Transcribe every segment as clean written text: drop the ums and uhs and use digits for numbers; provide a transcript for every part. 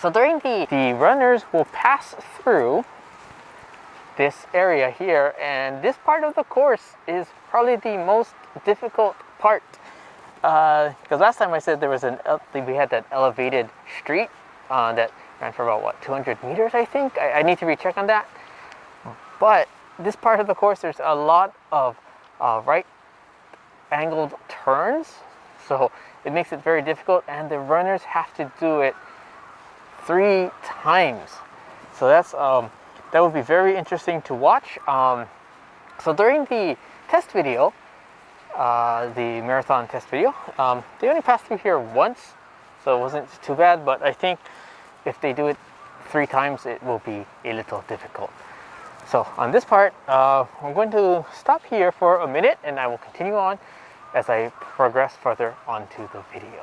So during the runners will pass through this area here, and this part of the course is probably the most difficult part, because last time I said there was we had that elevated street that ran for about what, 200 meters, I think. I need to recheck on that. But this part of the course, there's a lot of right angled turns, so it makes it very difficult, and the runners have to do it 3 times. So that's that would be very interesting to watch. So during the test video, the marathon test video, they only passed through here once, so it wasn't too bad, but I think if they do it 3 times, it will be a little difficult. So on this part, I'm going to stop here for a minute, and I will continue on as I progress further onto the video.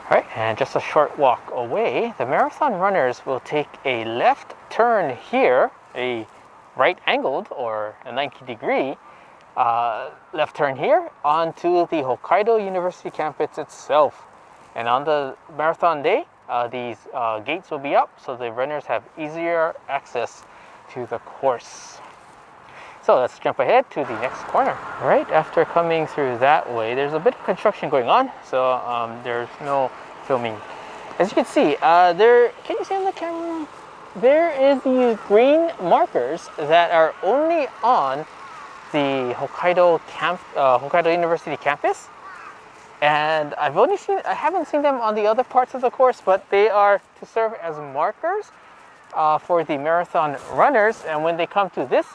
All right, and just a short walk away, the marathon runners will take a left turn here, a right angled or a 90-degree left turn here onto the Hokkaido University campus itself. And on the marathon day, these gates will be up, so the runners have easier access to the course. So let's jump ahead to the next corner. Right after coming through that way, there's a bit of construction going on, so there's no filming. As you can see, can you see on the camera? There is the green markers that are only on the Hokkaido University campus, and I haven't seen them on the other parts of the course, but they are to serve as markers for the marathon runners. And when they come to this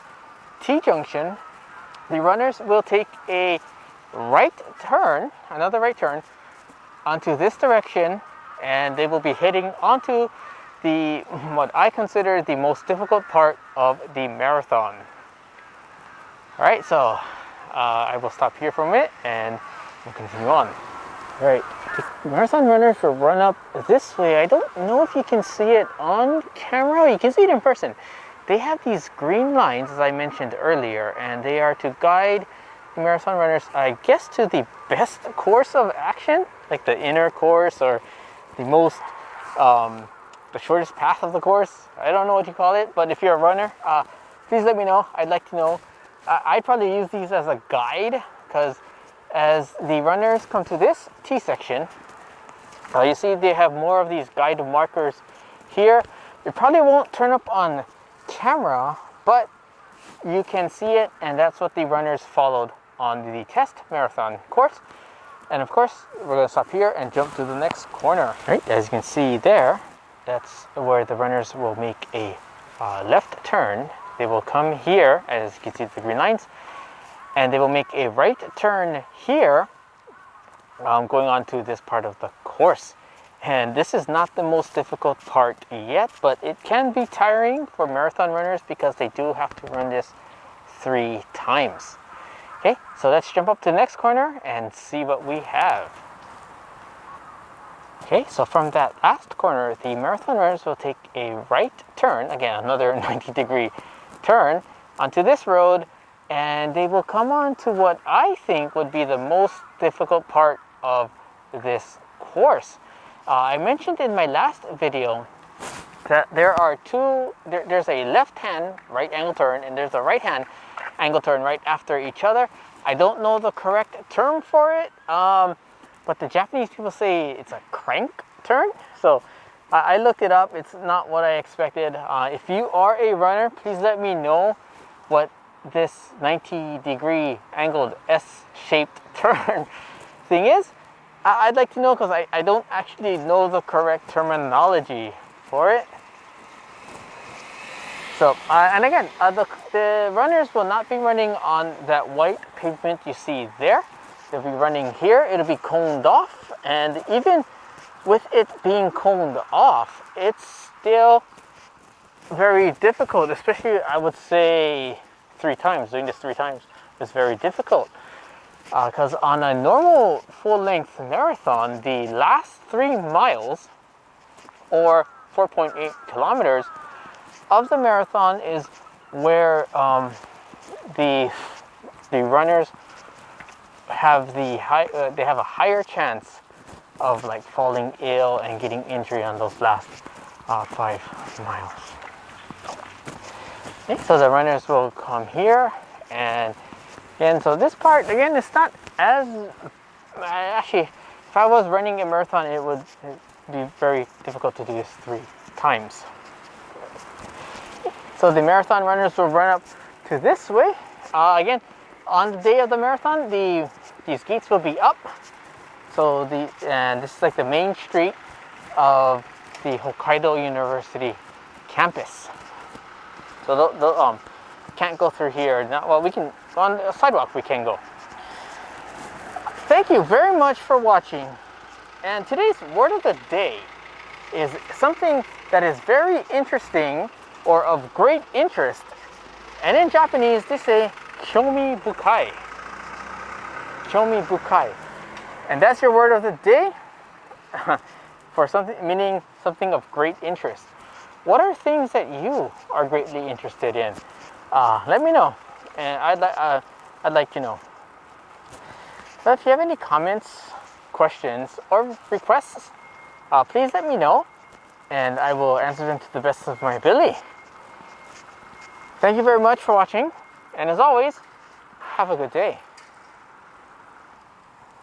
T-junction, the runners will take a right turn, another right turn, onto this direction, and they will be heading onto what I consider the most difficult part of the marathon. All right, so I will stop here for a minute and we'll continue on. All right, the marathon runners will run up this way. I don't know if you can see it on camera. You can see it in person. They have these green lines, as I mentioned earlier, and they are to guide the marathon runners, I guess, to the best course of action, like the inner course or the most the shortest path of the course. I don't know what you call it, but if you're a runner, please let me know. I'd like to know. I'd probably use these as a guide, because as the runners come to this T section, you see they have more of these guide markers here. It probably won't turn up on camera, but you can see it, and that's what the runners followed on the test marathon course. And of course, we're going to stop here and jump to the next corner. Right, as you can see there, that's where the runners will make a left turn. They will come here, as you can see the green lines, and they will make a right turn here, going on to this part of the course. And this is not the most difficult part yet, but it can be tiring for marathon runners because they do have to run this 3 times. Okay, so let's jump up to the next corner and see what we have. Okay, so from that last corner, the marathon runners will take a right turn, again, another 90-degree turn onto this road, and they will come on to what I think would be the most difficult part of this course. I mentioned in my last video that there's a left-hand right angle turn, and there's a right-hand angle turn right after each other. I don't know the correct term for it, but the Japanese people say it's a crank turn. So I looked it up. It's not what I expected. If you are a runner, please let me know what this 90-degree angled S-shaped turn thing is. I'd like to know, because I don't actually know the correct terminology for it. So, and again, the runners will not be running on that white pavement you see there. They'll be running here. It'll be coned off, and even with it being coned off, it's still very difficult, especially, I would say, 3 times. Doing this 3 times is very difficult. Because on a normal full-length marathon, the last 3 miles, or 4.8 kilometers of the marathon, is where the runners have they have a higher chance of like falling ill and getting injury on those last 5 miles. Okay, so the runners will come here, and so this part again is not as actually. If I was running a marathon, it would be very difficult to do this 3 times. So the marathon runners will run up to this way. Again, on the day of the marathon, these gates will be up. So and this is like the main street of the Hokkaido University campus. So they can't go through here. Well, we can on the sidewalk. We can go. Thank you very much for watching. And today's word of the day is something that is very interesting or of great interest. And in Japanese, they say kyomi bukai. Kyomi bukai. And that's your word of the day for something meaning something of great interest. What are things that you are greatly interested in? Let me know, and I'd like to know. But if you have any comments, questions, or requests, please let me know, and I will answer them to the best of my ability. Thank you very much for watching, and as always, have a good day.